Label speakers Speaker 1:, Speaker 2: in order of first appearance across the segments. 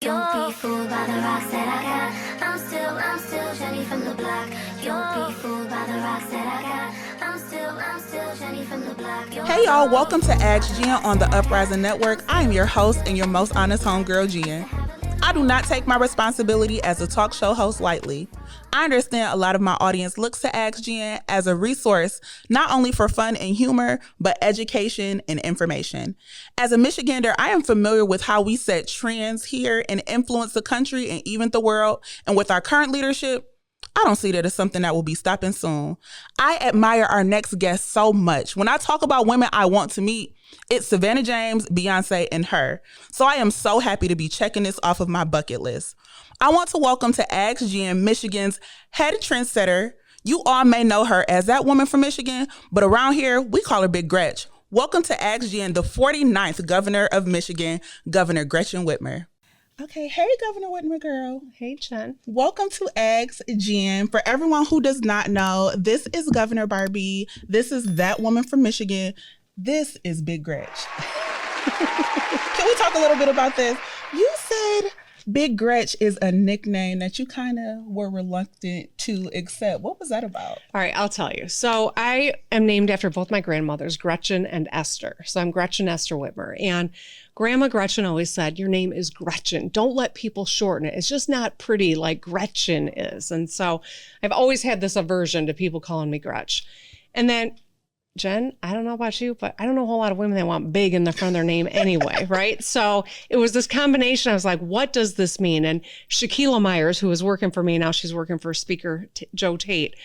Speaker 1: You'll be fooled by the rocks that I got. I'm still Jenny from the block. You'll be fooled by the rocks that I got. I'm still Jenny from the block.
Speaker 2: Hey y'all, welcome to Ask Jen on the Uprising Network. I am your host and your most honest homegirl, Jen. I do not take my responsibility as a talk show host lightly. I understand a lot of my audience looks to Ask Jen as a resource, not only for fun and humor, but education and information. As a Michigander, I am familiar with how we set trends here and influence the country and even the world. And with our current leadership, I don't see that as something that will be stopping soon. I admire our next guest so much. When I talk about women I want to meet, it's Savannah James, Beyonce, and her. So I am so happy to be checking this off of my bucket list. I want to welcome to Ask Jen, Michigan's head trendsetter. You all may know her as that woman from Michigan, but around here, we call her Big Gretch. Welcome to Ask Jen, the 49th governor of Michigan, Governor Gretchen Whitmer. Okay, hey, Governor Whitmer girl.
Speaker 3: Hey, Jen.
Speaker 2: Welcome to Ask Jen. For everyone who does not know, this is Governor Barbie. This is that woman from Michigan. This is Big Gretch. Can we talk a little bit about this? You said Big Gretch is a nickname that you kind of were reluctant to accept. What was that about?
Speaker 3: All right, I'll tell you. So I am named after both my grandmothers, Gretchen and Esther. So I'm Gretchen Esther Whitmer. And Grandma Gretchen always said, your name is Gretchen. Don't let people shorten it. It's just not pretty like Gretchen is. And so I've always had this aversion to people calling me Gretch. And then Jen, I don't know about you, but I don't know a whole lot of women that want big in the front of their name anyway, right? So it was this combination. I was like, what does this mean? And Shaquila Myers, who was working for me, now she's working for Speaker Joe Tate,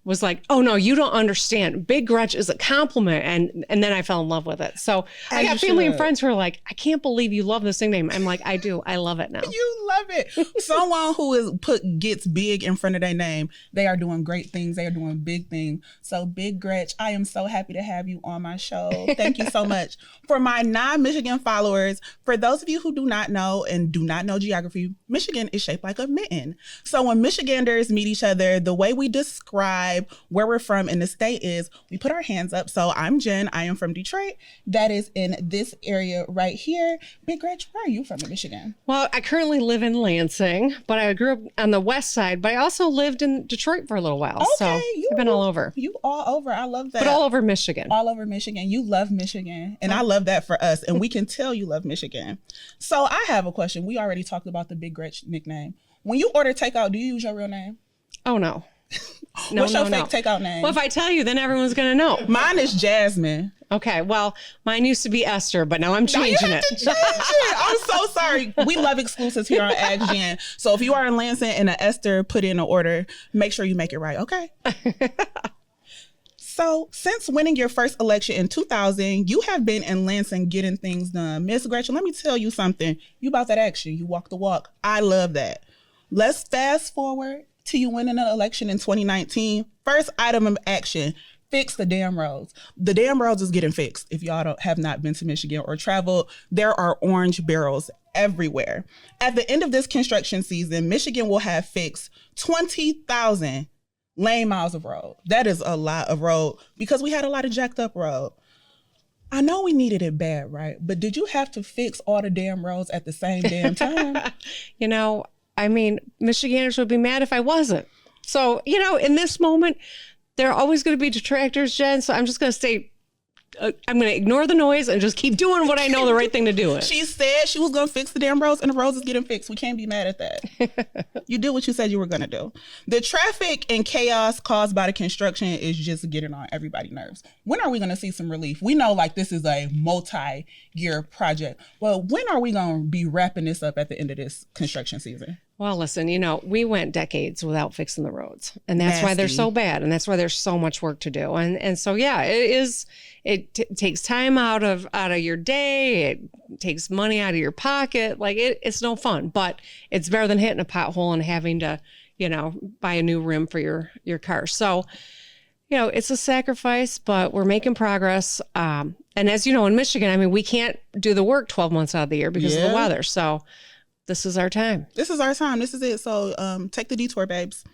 Speaker 3: was like, oh no, you don't understand. Big Gretch is a compliment. And then I fell in love with it. So I got family and friends who are like, I can't believe you love this nickname. I'm like, I do. I love it now.
Speaker 2: You love it. Someone who gets big in front of their name, they are doing great things. They are doing big things. So Big Gretch, I am so happy to have you on my show. Thank you so much. For my non-Michigan followers, for those of you who do not know and do not know geography, Michigan is shaped like a mitten. So when Michiganders meet each other, the way we describe where we're from in the state is we put our hands up. So I'm Jen. I am from Detroit. That is in this area right here. Big Gretch, where are you from in Michigan?
Speaker 3: Well, I currently live in Lansing, but I grew up on the west side, but I also lived in Detroit for a little while.
Speaker 2: Okay,
Speaker 3: so I've been all over.
Speaker 2: You all over. I love that.
Speaker 3: But all over Michigan.
Speaker 2: All over Michigan. You love Michigan. And I love that for us. And we can tell you love Michigan. So I have a question. We already talked about the Big Gretch nickname. When you order takeout, do you use your real name?
Speaker 3: Oh, no.
Speaker 2: What's your fake takeout name?
Speaker 3: Well, if I tell you, then everyone's going to know.
Speaker 2: Mine is Jasmine.
Speaker 3: Okay, well, mine used to be Esther, but now I'm changing it.
Speaker 2: To change it. I'm so sorry. We love exclusives here on Ask Jen. So if you are in Lansing and an Esther put in an order, make sure you make it right, okay? So since winning your first election in 2000, you have been in Lansing getting things done. Miss Gretchen, let me tell you something. You about that action. You walk the walk. I love that. Let's fast forward to you winning an election in 2019. First item of action, fix the damn roads. The damn roads is getting fixed. If y'all have not been to Michigan or traveled, there are orange barrels everywhere. At the end of this construction season, Michigan will have fixed 20,000 lane miles of road. That is a lot of road because we had a lot of jacked up road. I know we needed it bad, right? But did you have to fix all the damn roads at the same damn time?
Speaker 3: You know, I mean, Michiganders would be mad if I wasn't. So, you know, in this moment, there are always going to be detractors, Jen. So I'm just going to say, I'm going to ignore the noise and just keep doing what I know the right thing to do is.
Speaker 2: She said she was going to fix the damn roads and the roads is getting fixed. We can't be mad at that. You did what you said you were going to do. The traffic and chaos caused by the construction is just getting on everybody's nerves. When are we going to see some relief? We know like this is a multi-year project, but when are we going to be wrapping this up at the end of this construction season?
Speaker 3: Well, listen, you know, we went decades without fixing the roads, and that's why they're so bad, and that's why there's so much work to do. And so, yeah, it takes time out of your day. It takes money out of your pocket. Like it's no fun, but it's better than hitting a pothole and having to, you know, buy a new rim for your car. So, you know, it's a sacrifice, but we're making progress. And as you know, in Michigan, I mean, we can't do the work 12 months out of the year because of the weather. So this is our time.
Speaker 2: This is our time. This is it. So take the detour, babes.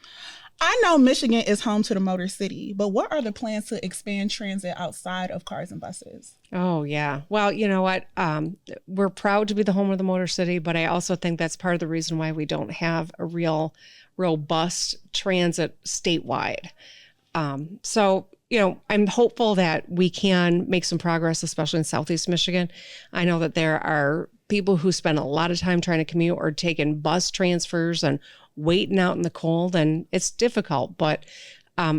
Speaker 2: I know Michigan is home to the Motor City, but what are the plans to expand transit outside of cars and buses?
Speaker 3: Oh, yeah. Well, you know what? We're proud to be the home of the Motor City, but I also think that's part of the reason why we don't have a real robust transit statewide. So, I'm hopeful that we can make some progress, especially in Southeast Michigan. I know that there are people who spend a lot of time trying to commute or taking bus transfers and waiting out in the cold, and it's difficult. But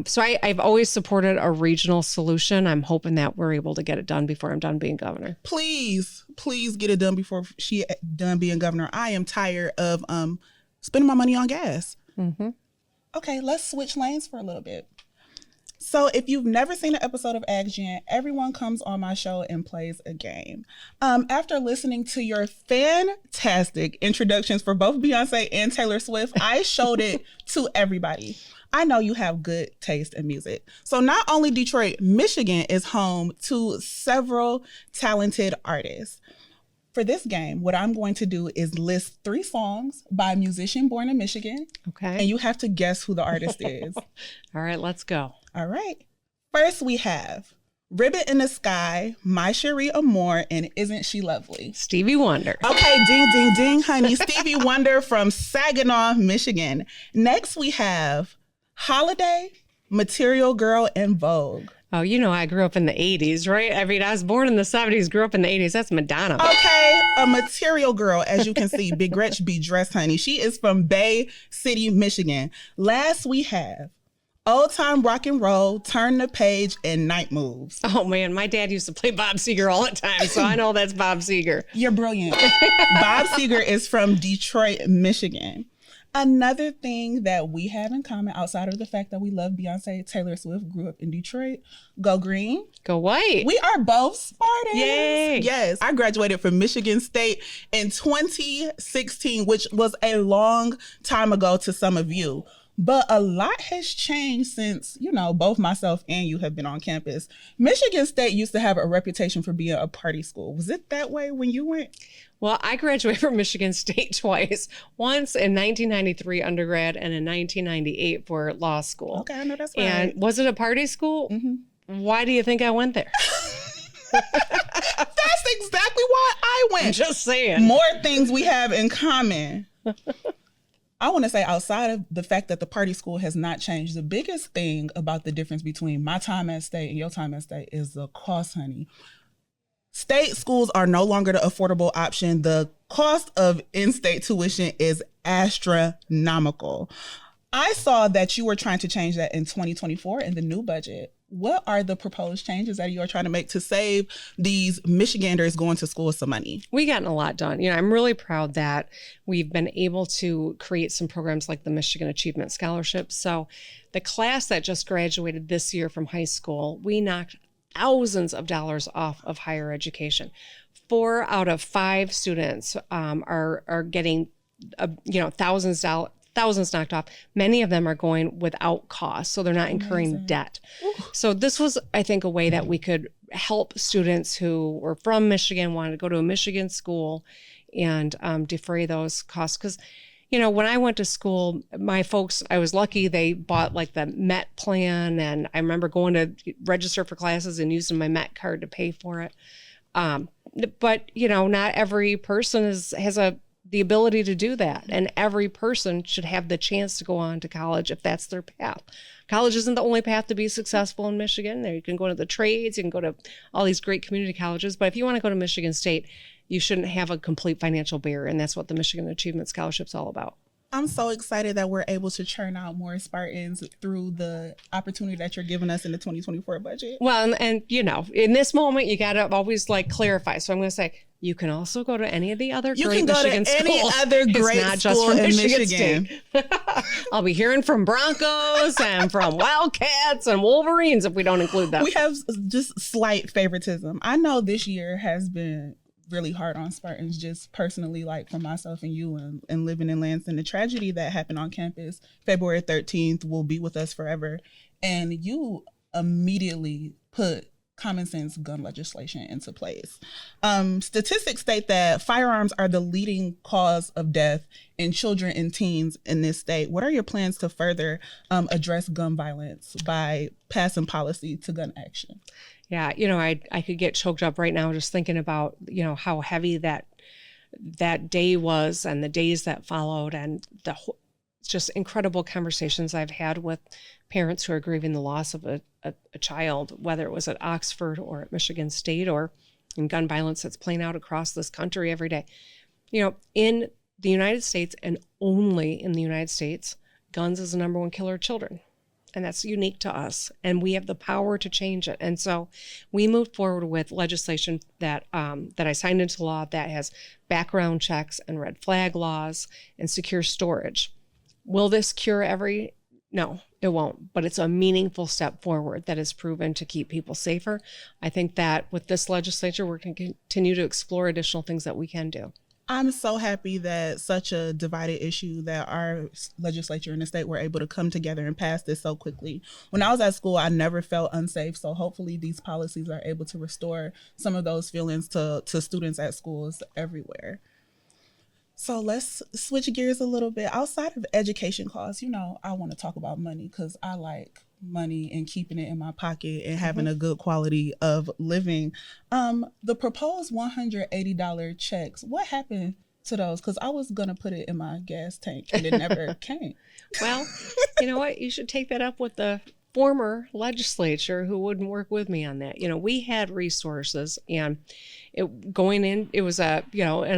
Speaker 3: so I've always supported a regional solution. I'm hoping that we're able to get it done before I'm done being governor.
Speaker 2: Please get it done before she done being governor. I am tired of spending my money on gas.
Speaker 3: Mm-hmm.
Speaker 2: Okay, let's switch lanes for a little bit. So if you've never seen an episode of AskGen, everyone comes on my show and plays a game. After listening to your fantastic introductions for both Beyonce and Taylor Swift, I showed it to everybody. I know you have good taste in music. So not only Detroit, Michigan is home to several talented artists. For this game, what I'm going to do is list 3 songs by a musician born in Michigan.
Speaker 3: Okay.
Speaker 2: And you have to guess who the artist is.
Speaker 3: All right, let's go.
Speaker 2: All right. First, we have Ribbon in the Sky, My Cherie Amour, and Isn't She Lovely?
Speaker 3: Stevie Wonder.
Speaker 2: Okay, ding, ding, ding, honey. Stevie Wonder from Saginaw, Michigan. Next, we have Holiday, Material Girl, and Vogue.
Speaker 3: Oh, I grew up in the 80s, right? I mean, I was born in the 70s, grew up in the 80s. That's Madonna.
Speaker 2: Okay, a material girl, as you can see. Big Gretch be dressed, honey. She is from Bay City, Michigan. Last, we have Old Time Rock and Roll, Turn the Page, and Night Moves.
Speaker 3: Oh, man, my dad used to play Bob Seger all the time, so I know that's Bob Seger.
Speaker 2: You're brilliant. Bob Seger is from Detroit, Michigan. Another thing that we have in common outside of the fact that we love Beyonce, Taylor Swift grew up in Detroit. Go green.
Speaker 3: Go white.
Speaker 2: We are both Spartans.
Speaker 3: Yay.
Speaker 2: Yes. I graduated from Michigan State in 2016, which was a long time ago to some of you. But a lot has changed since, both myself and you have been on campus. Michigan State used to have a reputation for being a party school. Was it that way when you went?
Speaker 3: Well, I graduated from Michigan State twice, once in 1993 undergrad and in 1998 for law school.
Speaker 2: Okay, I know that's right.
Speaker 3: And was it a party school?
Speaker 2: Mm-hmm.
Speaker 3: Why do you think I went there?
Speaker 2: That's exactly why I went.
Speaker 3: I'm just saying.
Speaker 2: More things we have in common. I want to say outside of the fact that the party school has not changed, the biggest thing about the difference between my time at State and your time at State is the cost, honey. State schools are no longer the affordable option. The cost of in-state tuition is astronomical. I saw that you were trying to change that in 2024 in the new budget. What are the proposed changes that you are trying to make to save these Michiganders going to school some money?
Speaker 3: We've gotten a lot done. I'm really proud that we've been able to create some programs like the Michigan Achievement Scholarship. So the class that just graduated this year from high school, we knocked thousands of dollars off of higher education. 4 out of 5 students are getting thousands knocked off. Many of them are going without cost, so they're not incurring debt. Ooh. So this was, I think, a way that we could help students who were from Michigan, wanted to go to a Michigan school, and defray those costs. Because when I went to school, my folks, I was lucky they bought like the Met plan. And I remember going to register for classes and using my Met card to pay for it. But, not every person has the ability to do that. And every person should have the chance to go on to college if that's their path. College isn't the only path to be successful in Michigan. There you can go to the trades, you can go to all these great community colleges. But if you want to go to Michigan State, you shouldn't have a complete financial barrier. And that's what the Michigan Achievement Scholarship is all about.
Speaker 2: I'm so excited that we're able to churn out more Spartans through the opportunity that you're giving us in the 2024 budget.
Speaker 3: Well, and in this moment, you got to always clarify. So I'm going to say, you can also go to any of the other great Michigan schools.
Speaker 2: You can go to any other great
Speaker 3: it's not just
Speaker 2: school
Speaker 3: from
Speaker 2: in
Speaker 3: Michigan State. I'll be hearing from Broncos and from Wildcats and Wolverines if we don't include them.
Speaker 2: We have just slight favoritism. I know this year has been really hard on Spartans, just personally, for myself and you and living in Lansing. The tragedy that happened on campus February 13th will be with us forever. And you immediately put common sense gun legislation into place. Statistics state that firearms are the leading cause of death in children and teens in this state. What are your plans to further address gun violence by passing policy to gun action?
Speaker 3: Yeah, I could get choked up right now just thinking about, how heavy that day was and the days that followed, and just incredible conversations I've had with parents who are grieving the loss of a child, whether it was at Oxford or at Michigan State or in gun violence that's playing out across this country every day. In the United States, and only in the United States, guns is the number one killer of children. And that's unique to us. And we have the power to change it. And so we moved forward with legislation that I signed into law that has background checks and red flag laws and secure storage. Will this cure No, it won't. But it's a meaningful step forward that is proven to keep people safer. I think that with this legislature, we're going to continue to explore additional things that we can do.
Speaker 2: I'm so happy that such a divided issue that our legislature in the state were able to come together and pass this so quickly. When I was at school, I never felt unsafe. So hopefully these policies are able to restore some of those feelings to students at schools everywhere. So let's switch gears a little bit. Outside of education costs, I want to talk about money because I like money and keeping it in my pocket and having a good quality of living. The proposed $180 checks, what happened to those? Because I was going to put it in my gas tank and it never came.
Speaker 3: Well, you know what? You should take that up with the former legislature who wouldn't work with me on that. We had resources, and it was an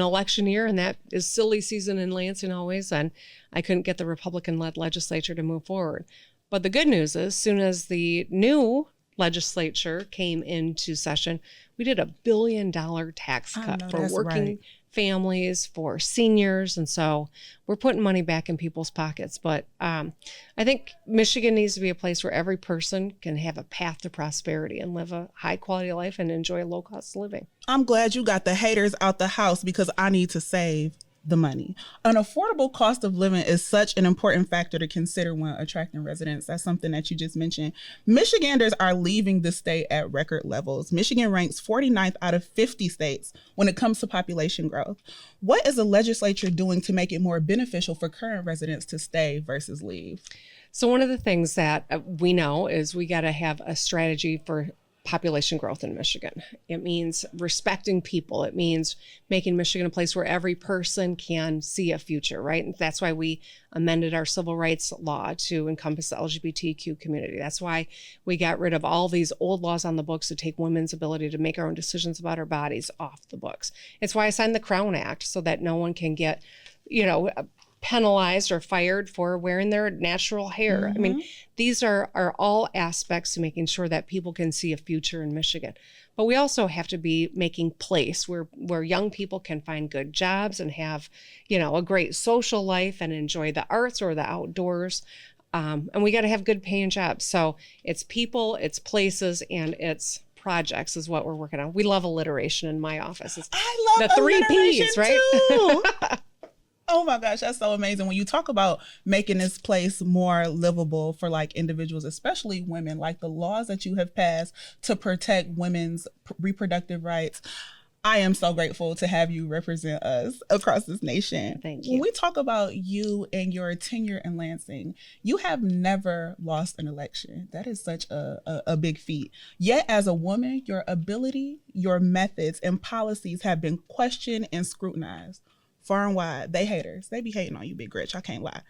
Speaker 3: election year, and that is silly season in Lansing always, and I couldn't get the Republican-led legislature to move forward. But the good news is, as soon as the new legislature came into session, we did $1 billion tax cut for working families, for seniors. And so we're putting money back in people's pockets. But I think Michigan needs to be a place where every person can have a path to prosperity and live a high quality life and enjoy low cost living.
Speaker 2: I'm glad you got the haters out the house because I need to save the money. An affordable cost of living is such an important factor to consider when attracting residents. That's something that you just mentioned. Michiganders are leaving the state at record levels. Michigan ranks 49th out of 50 states when it comes to population growth. What is the legislature doing to make it more beneficial for current residents to stay versus leave?
Speaker 3: So one of the things that we know is we got to have a strategy for population growth in Michigan. It means respecting people. It means making Michigan a place where every person can see a future, right? And that's why we amended our civil rights law to encompass the LGBTQ community. That's why we got rid of all these old laws on the books to take women's ability to make our own decisions about our bodies off the books. It's why I signed the Crown Act so that no one can get, penalized or fired for wearing their natural hair. I mean, these are all aspects to making sure that people can see a future in Michigan. But we also have to be making place where young people can find good jobs and have, a great social life and enjoy the arts or the outdoors. And we got to have good paying jobs. So it's people, it's places, and it's projects is what we're working on. We love alliteration in my office.
Speaker 2: I love
Speaker 3: the 3 Ps, right?
Speaker 2: Too. Oh my gosh, that's so amazing. When you talk about making this place more livable for individuals, especially women, the laws that you have passed to protect women's reproductive rights, I am so grateful to have you represent us across this nation.
Speaker 3: Thank you.
Speaker 2: When we talk about you and your tenure in Lansing, you have never lost an election. That is such a big feat. Yet as a woman, your ability, your methods, and policies have been questioned and scrutinized. Far and wide. They haters. They be hating on you, Big Gretch. I can't lie.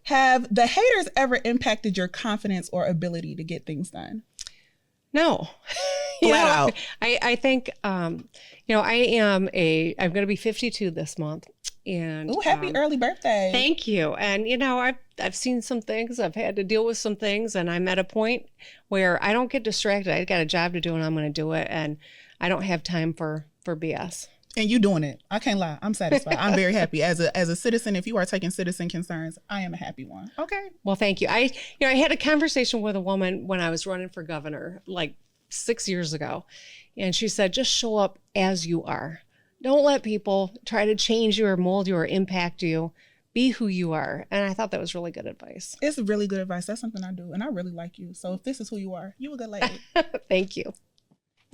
Speaker 2: Have the haters ever impacted your confidence or ability to get things done?
Speaker 3: No.
Speaker 2: Flat out.
Speaker 3: I think, I'm going to be 52 this month. And
Speaker 2: oh, happy early birthday.
Speaker 3: Thank you. And, I've seen some things. I've had to deal with some things. And I'm at a point where I don't get distracted. I got a job to do and I'm going to do it. And I don't have time for BS.
Speaker 2: And you doing it. I can't lie. I'm satisfied. I'm very happy. As a citizen, if you are taking citizen concerns, I am a happy one. Okay.
Speaker 3: Well, thank you. I had a conversation with a woman when I was running for governor, 6 years ago. And she said, just show up as you are. Don't let people try to change you or mold you or impact you. Be who you are. And I thought that was really good advice.
Speaker 2: It's really good advice. That's something I do. And I really like you. So if this is who you are, you a good lady.
Speaker 3: Thank you.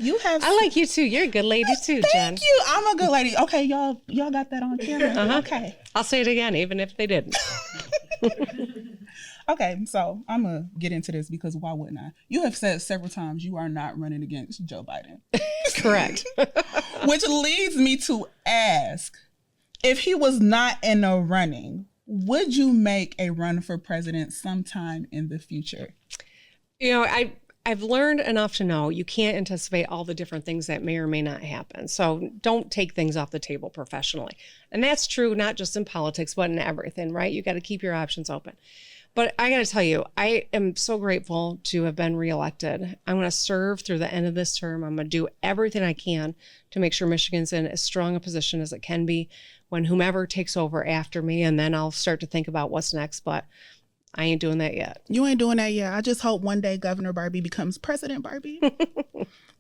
Speaker 2: You have.
Speaker 3: I like you too. You're a good lady too, Jen.
Speaker 2: Thank you. I'm a good lady. Okay, y'all got that on camera. Okay.
Speaker 3: I'll say it again, even if they didn't.
Speaker 2: Okay, so I'm gonna get into this because why wouldn't I? You have said several times you are not running against Joe Biden.
Speaker 3: Correct.
Speaker 2: Which leads me to ask, if he was not in the running, would you make a run for president sometime in the future?
Speaker 3: You know, I've learned enough to know you can't anticipate all the different things that may or may not happen. So don't take things off the table professionally. And that's true not just in politics, but in everything, right? You got to keep your options open. But I got to tell you, I am so grateful to have been reelected. I'm going to serve through the end of this term. I'm going to do everything I can to make sure Michigan's in as strong a position as it can be when whomever takes over after me. And then I'll start to think about what's next. But I ain't doing that yet.
Speaker 2: You ain't doing that yet. I just hope one day Governor Barbie becomes President Barbie.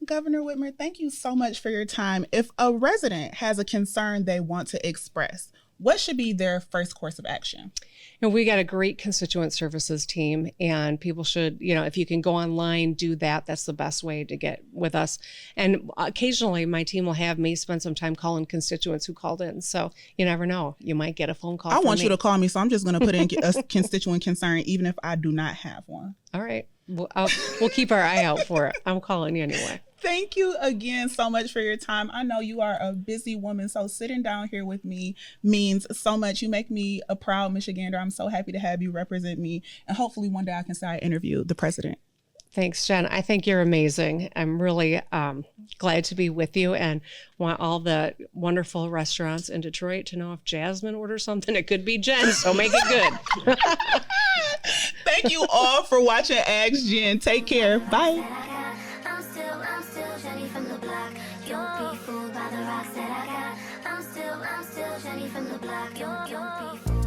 Speaker 2: Governor Whitmer, thank you so much for your time. If a resident has a concern they want to express, what should be their first course of action?
Speaker 3: You know, we got a great constituent services team, and people should, you know, if you can go online, do that. That's the best way to get with us. And occasionally my team will have me spend some time calling constituents who called in. So you never know. You might get a phone call.
Speaker 2: I want you to call me, so I'm just going to put in a constituent concern, even if I do not have one.
Speaker 3: All right. We'll keep our eye out for it. I'm calling you anyway.
Speaker 2: Thank you again so much for your time. I know you are a busy woman, so sitting down here with me means so much. You make me a proud Michigander. I'm so happy to have you represent me. And hopefully one day I can say I interviewed the president.
Speaker 3: Thanks, Jen. I think you're amazing. I'm really glad to be with you and want all the wonderful restaurants in Detroit to know if Jasmine orders something, it could be Jen, so make it good.
Speaker 2: Thank you all for watching Ask Jen. Take care. Bye.
Speaker 1: I'm still Jenny from the block. You'll be fooled by the rocks that I got. I'm still Jenny from the block. You'll be fooled.